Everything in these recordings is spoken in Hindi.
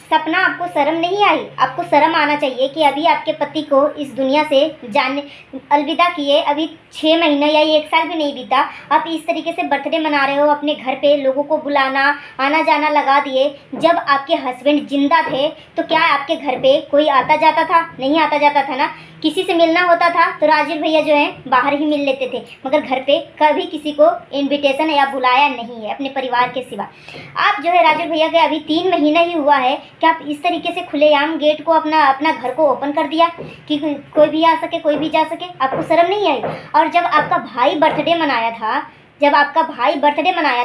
सपना, आपको शर्म नहीं आई? आपको शर्म आना चाहिए कि अभी आपके पति को इस दुनिया से जाने अलविदा किए अभी 6 महीने या 1 साल भी नहीं बीता, आप इस तरीके से बर्थडे मना रहे हो। अपने घर पे लोगों को बुलाना, आना जाना लगा दिए। जब आपके हस्बैंड जिंदा थे तो क्या आपके घर पे कोई आता जाता था? नहीं आता जाता था ना। किसी से मिलना होता था तो राजीव भैया जो है बाहर ही मिल लेते थे, मगर घर पे कभी किसी को इनविटेशन या बुलाया नहीं है अपने परिवार के सिवा। आप जो है राजीव भैया के अभी 3 महीना ही हुआ है कि आप इस तरीके से खुलेआम गेट को अपना घर को ओपन कर दिया कि कोई भी आ सके, कोई भी जा सके। आपको शर्म नहीं आई? और जब आपका भाई बर्थडे मनाया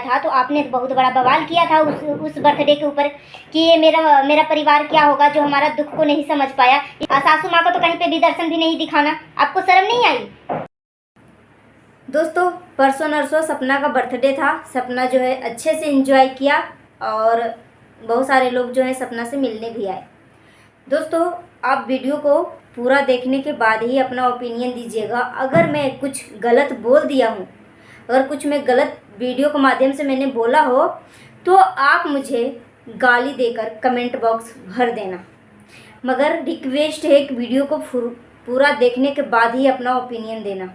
था तो आपने बहुत बड़ा बवाल किया था उस बर्थडे के ऊपर कि ये मेरा परिवार क्या होगा जो हमारा दुख को नहीं समझ पाया। सासू माँ को तो कहीं पे भी दर्शन भी नहीं दिखाना। आपको शर्म नहीं आई? दोस्तों, परसों नरसों सपना का बर्थडे था। सपना जो है अच्छे से एंजॉय किया और बहुत सारे लोग जो है सपना से मिलने भी आए। दोस्तों, आप वीडियो को पूरा देखने के बाद ही अपना ओपिनियन दीजिएगा। अगर मैं कुछ गलत बोल दिया हूँ, अगर कुछ मैं गलत वीडियो के माध्यम से मैंने बोला हो तो आप मुझे गाली देकर कमेंट बॉक्स भर देना, मगर रिक्वेस्ट है कि वीडियो को पूरा देखने के बाद ही अपना ओपिनियन देना।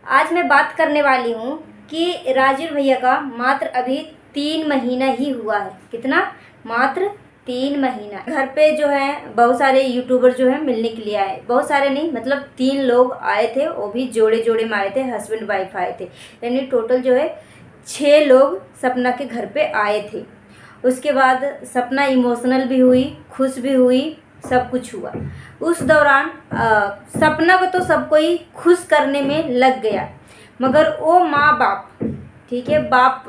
आज मैं बात करने वाली हूँ कि राजीव भैया का मात्र अभी 3 महीना ही हुआ है। कितना? मात्र 3 महीना। घर पे जो है बहुत सारे यूट्यूबर जो है मिलने के लिए आए। बहुत सारे नहीं, मतलब 3 लोग आए थे, वो भी जोड़े जोड़े में आए थे, हस्बैंड वाइफ आए थे। यानी टोटल जो है 6 लोग सपना के घर पे आए थे। उसके बाद सपना इमोशनल भी हुई, खुश भी हुई, सब कुछ हुआ। उस दौरान सपना को तो सब कोई खुश करने में लग गया, मगर वो माँ बाप, ठीक है, बाप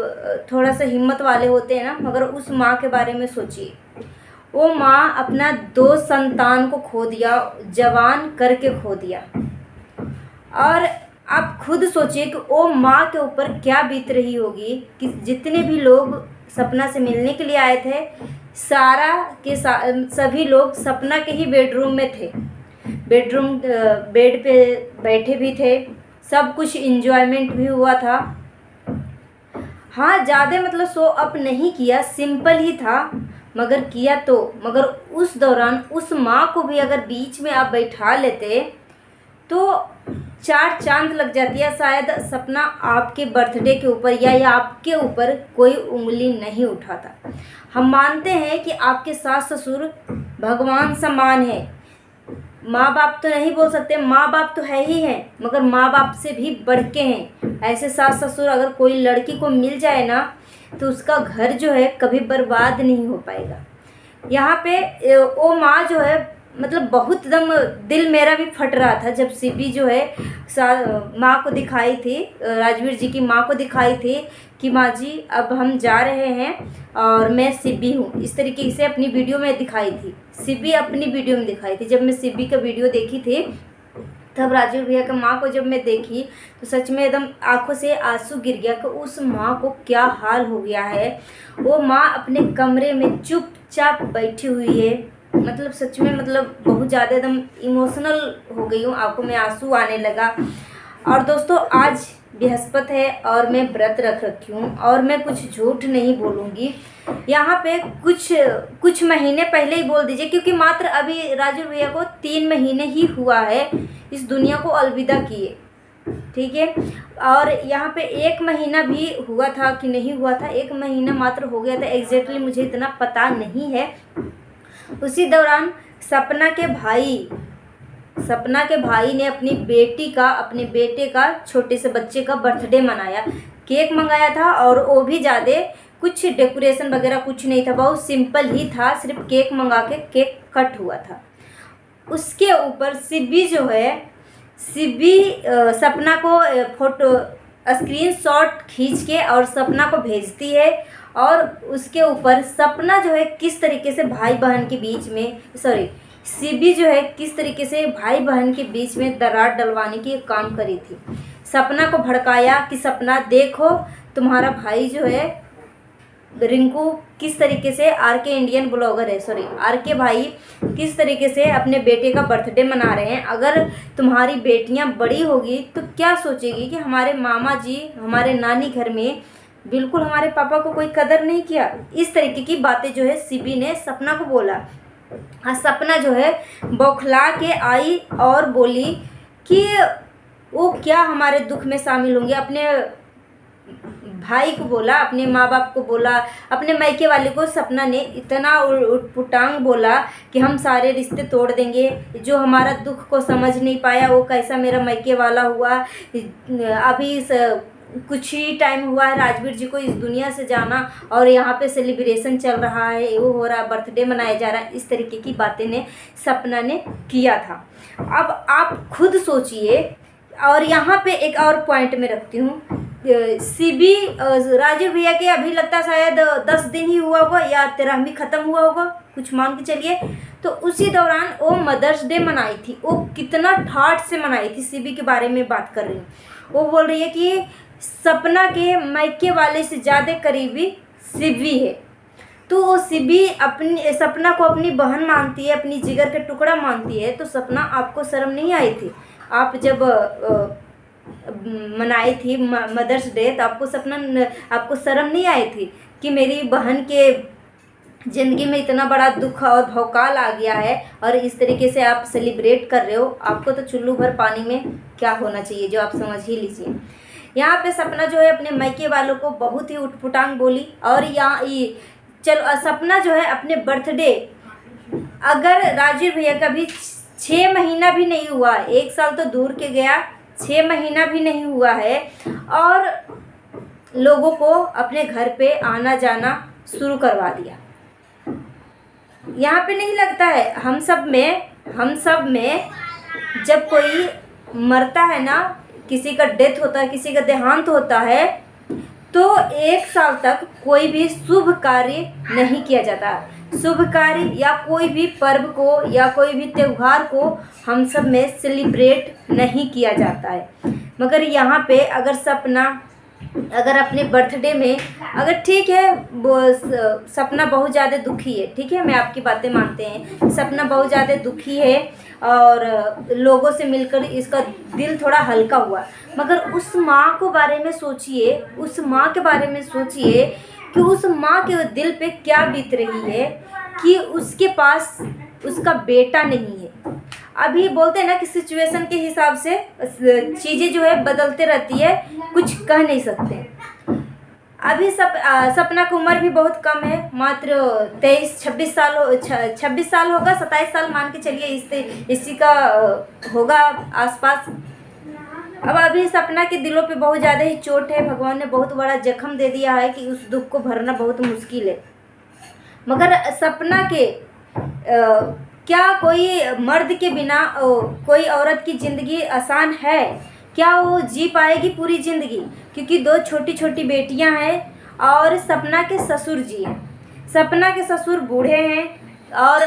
थोड़ा सा हिम्मत वाले होते हैं ना, मगर उस माँ के बारे में सोचिए। वो माँ अपना 2 संतान को खो दिया, जवान करके खो दिया। और आप खुद सोचिए कि वो माँ के ऊपर क्या बीत रही होगी कि जितने भी लोग सपना से मिलने के लिए आए थे, सभी लोग सपना के ही बेडरूम में थे। बेड पे बैठे भी थे, सब कुछ इंजॉयमेंट भी हुआ था। हाँ, ज़्यादा मतलब शो अप नहीं किया, सिंपल ही था, मगर किया तो। मगर उस दौरान उस माँ को भी अगर बीच में आप बैठा लेते तो 4 चांद लग जाती है। शायद सपना आपके बर्थडे के ऊपर या आपके ऊपर कोई उंगली नहीं उठाता। हम मानते हैं कि आपके सास ससुर भगवान समान है। माँ बाप तो नहीं बोल सकते, माँ बाप तो है ही हैं, मगर माँ बाप से भी बढ़ के हैं। ऐसे सास ससुर अगर कोई लड़की को मिल जाए ना तो उसका घर जो है कभी बर्बाद नहीं हो पाएगा। यहाँ पे वो माँ जो है, मतलब बहुत एकदम दिल मेरा भी फट रहा था जब शिवी जो है माँ को दिखाई थी, राजवीर जी की माँ को दिखाई थी कि माँ जी अब हम जा रहे हैं और मैं शिवी हूँ। इस तरीके से अपनी वीडियो में दिखाई थी, शिवी अपनी वीडियो में दिखाई थी। जब मैं शिवी का वीडियो देखी थी तब राजीव भैया की माँ को जब मैं देखी तो सच में एकदम आंखों से आंसू गिर गया कि उस माँ को क्या हाल हो गया है। वो माँ अपने कमरे में चुपचाप बैठी हुई है। मतलब सच में, मतलब बहुत ज़्यादा एकदम इमोशनल हो गई हूँ, आंखों में आंसू आने लगा। और दोस्तों, आज बृहस्पति है और मैं व्रत रख रखी हूँ और मैं कुछ झूठ नहीं बोलूँगी। यहाँ पे कुछ महीने पहले ही बोल दीजिए, क्योंकि मात्र अभी राजू भैया को 3 महीने ही हुआ है इस दुनिया को अलविदा किए, ठीक है। और यहाँ पे 1 महीना भी हुआ था कि नहीं हुआ था, 1 महीना मात्र हो गया था, एग्जैक्टली मुझे इतना पता नहीं है। उसी दौरान सपना के भाई ने अपने बेटे का छोटे से बच्चे का बर्थडे मनाया। केक मंगाया था और वो भी ज़्यादा कुछ डेकोरेशन वगैरह कुछ नहीं था, बहुत सिंपल ही था, सिर्फ केक मंगा के केक कट हुआ था। उसके ऊपर शिवी जो है, सपना को फोटो स्क्रीनशॉट खींच के और सपना को भेजती है और उसके ऊपर सपना जो है किस तरीके से भाई बहन के बीच में, शिवी जो है किस तरीके से भाई बहन के बीच में दरार डलवाने की काम करी थी। सपना को भड़काया कि सपना देखो तुम्हारा भाई जो है रिंकू किस तरीके से, आरके इंडियन ब्लॉगर है, आरके भाई किस तरीके से अपने बेटे का बर्थडे मना रहे हैं। अगर तुम्हारी बेटियां बड़ी होगी तो क्या सोचेगी कि हमारे मामा जी हमारे नानी घर में बिल्कुल हमारे पापा को कोई कदर नहीं किया। इस तरीके की बातें जो है शिबी ने सपना को बोला। सपना जो है बौखला के आई और बोली कि वो क्या हमारे दुख में शामिल होंगे। अपने भाई को बोला, अपने माँ बाप को बोला, अपने मायके वाले को सपना ने इतना उटपुटांग बोला कि हम सारे रिश्ते तोड़ देंगे। जो हमारा दुख को समझ नहीं पाया वो कैसा मेरा मायके वाला हुआ। अभी कुछ ही टाइम हुआ है राजवीर जी को इस दुनिया से जाना और यहाँ पे सेलिब्रेशन चल रहा है, वो हो रहा है, बर्थडे मनाया जा रहा है। इस तरीके की बातें ने सपना ने किया था। अब आप खुद सोचिए। और यहाँ पे एक और पॉइंट में रखती हूँ, सीबी राजीव भैया के अभी लगता शायद 10 दिन ही हुआ होगा या 13वीं ख़त्म हुआ होगा, कुछ मान के चलिए। तो उसी दौरान वो मदर्स डे मनाई थी। वो कितना ठाठ से मनाई थी, सीबी के बारे में बात कर रही हूँ। वो बोल रही है कि सपना के मायके वाले से ज़्यादा करीबी सीबी है। तो वो सीबी अपनी सपना को अपनी बहन मानती है, अपनी जिगर का टुकड़ा मानती है। तो सपना आपको शर्म नहीं आई थी? आप जब मनाई थी मदर्स डे तो आपको शर्म नहीं आई थी कि मेरी बहन के ज़िंदगी में इतना बड़ा दुख और भौकाल आ गया है और इस तरीके से आप सेलिब्रेट कर रहे हो? आपको तो चुल्लू भर पानी में क्या होना चाहिए, जो आप समझ ही लीजिए। यहाँ पे सपना जो है अपने मायके वालों को बहुत ही उटपुटांग बोली। और चलो सपना जो है अपने बर्थडे, अगर राजीव भैया का भी 6 महीना भी नहीं हुआ, 1 साल तो दूर के गया, 6 महीना भी नहीं हुआ है और लोगों को अपने घर पे आना जाना शुरू करवा दिया। यहाँ पे नहीं लगता है हम सब में जब कोई मरता है ना, किसी का डेथ होता है, किसी का देहांत होता है, तो 1 साल तक कोई भी शुभ कार्य नहीं किया जाता। शुभ कार्य या कोई भी पर्व को या कोई भी त्यौहार को हम सब में सेलिब्रेट नहीं किया जाता है। मगर यहाँ पे अगर सपना अगर अपने बर्थडे में, अगर ठीक है वो सपना बहुत ज़्यादा दुखी है, ठीक है, मैं आपकी बातें मानते हैं, सपना बहुत ज़्यादा दुखी है और लोगों से मिलकर इसका दिल थोड़ा हल्का हुआ। मगर उस माँ को बारे में सोचिए, उस माँ के बारे में सोचिए कि उस माँ के दिल पे क्या बीत रही है कि उसके पास उसका बेटा नहीं है। अभी बोलते हैं ना कि सिचुएशन के हिसाब से चीज़ें जो है बदलते रहती है, कुछ कह नहीं सकते। अभी सपना की उम्र भी बहुत कम है, मात्र 26 साल होगा, 27 साल मान के चलिए, इसी का होगा आसपास। अब अभी सपना के दिलों पे बहुत ज़्यादा ही चोट है, भगवान ने बहुत बड़ा जख्म दे दिया है कि उस दुख को भरना बहुत मुश्किल है। मगर सपना के क्या कोई मर्द के बिना कोई औरत की ज़िंदगी आसान है? क्या वो जी पाएगी पूरी ज़िंदगी? क्योंकि 2 छोटी छोटी बेटियां हैं और सपना के ससुर जी हैं। सपना के ससुर बूढ़े हैं और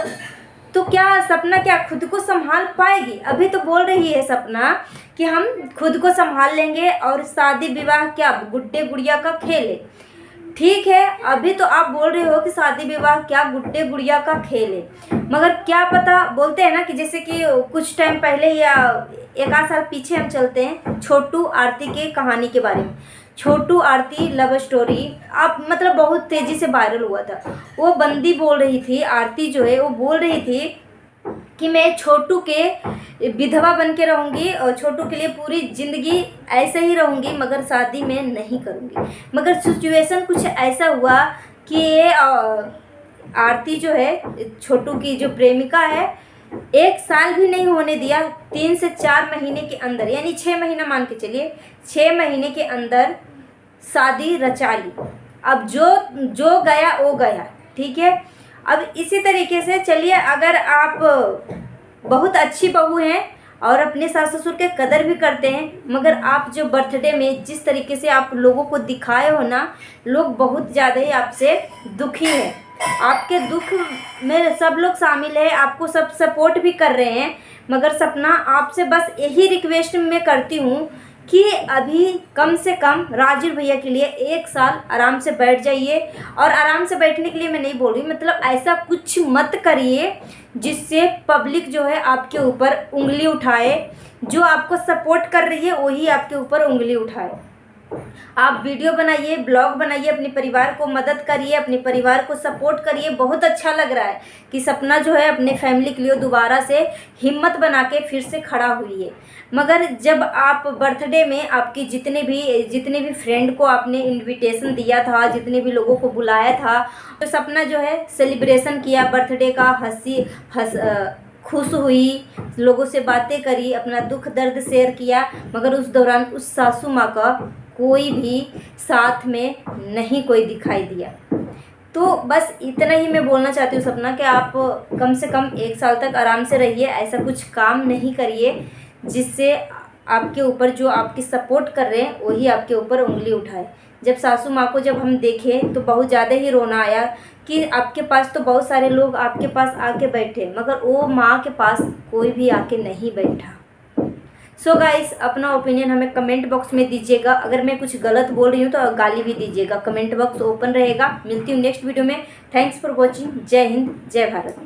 तो क्या सपना क्या खुद को संभाल पाएगी? अभी तो बोल रही है सपना कि हम खुद को संभाल लेंगे और शादी विवाह क्या गुड्डे गुड़िया का खेल है। ठीक है, अभी तो आप बोल रहे हो कि शादी विवाह क्या गुड्डे गुड़िया का खेल है, मगर क्या पता, बोलते हैं ना कि जैसे कि कुछ टाइम पहले या 1 आध साल पीछे हम चलते हैं छोटू आरती के कहानी के बारे में। छोटू आरती लव स्टोरी आप मतलब बहुत तेज़ी से वायरल हुआ था। वो बंदी बोल रही थी, आरती जो है वो बोल रही थी कि मैं छोटू के विधवा बन के रहूँगी और छोटू के लिए पूरी ज़िंदगी ऐसे ही रहूँगी, मगर शादी में नहीं करूँगी। मगर सिचुएशन कुछ ऐसा हुआ कि ये आरती जो है छोटू की जो प्रेमिका है 1 साल भी नहीं होने दिया, 3 से 4 महीने के अंदर, यानी 6 महीना मान के चलिए, 6 महीने के अंदर शादी रचा ली। अब जो गया वो गया, ठीक है। अब इसी तरीके से चलिए, अगर आप बहुत अच्छी बहू हैं और अपने सास ससुर के कदर भी करते हैं, मगर आप जो बर्थडे में जिस तरीके से आप लोगों को दिखाए हो ना, लोग बहुत ज़्यादा ही आपसे दुखी हैं। आपके दुख में सब लोग शामिल है, आपको सब सपोर्ट भी कर रहे हैं। मगर सपना आपसे बस यही रिक्वेस्ट मैं करती हूँ कि अभी कम से कम राजीव भैया के लिए 1 साल आराम से बैठ जाइए। और आराम से बैठने के लिए मैं नहीं बोल रही, मतलब ऐसा कुछ मत करिए जिससे पब्लिक जो है आपके ऊपर उंगली उठाए। जो आपको सपोर्ट कर रही है वही आपके ऊपर उंगली उठाए। आप वीडियो बनाइए, ब्लॉग बनाइए, अपने परिवार को मदद करिए, अपने परिवार को सपोर्ट करिए। बहुत अच्छा लग रहा है कि सपना जो है अपने फैमिली के लिए दोबारा से हिम्मत बना के फिर से खड़ा हुई है। मगर जब आप बर्थडे में आपकी जितने भी फ्रेंड को आपने इनविटेशन दिया था, जितने भी लोगों को बुलाया था, तो सपना जो है सेलिब्रेशन किया बर्थडे का, खुश हुई, लोगों से बातें करी, अपना दुख दर्द शेयर किया। मगर उस दौरान उस सासू माँ का कोई भी साथ में नहीं कोई दिखाई दिया। तो बस इतना ही मैं बोलना चाहती हूँ सपना कि आप कम से कम 1 साल तक आराम से रहिए, ऐसा कुछ काम नहीं करिए जिससे आपके ऊपर जो आपकी सपोर्ट कर रहे हैं वही आपके ऊपर उंगली उठाए। जब सासू माँ को जब हम देखे तो बहुत ज़्यादा ही रोना आया कि आपके पास तो बहुत सारे लोग आपके पास आके बैठे, मगर वो माँ के पास कोई भी आके नहीं बैठा। सो गाइस, अपना ओपिनियन हमें कमेंट बॉक्स में दीजिएगा। अगर मैं कुछ गलत बोल रही हूँ तो गाली भी दीजिएगा। कमेंट बॉक्स ओपन रहेगा। मिलती हूँ नेक्स्ट वीडियो में। Thanks for watching. जय हिंद, जय भारत।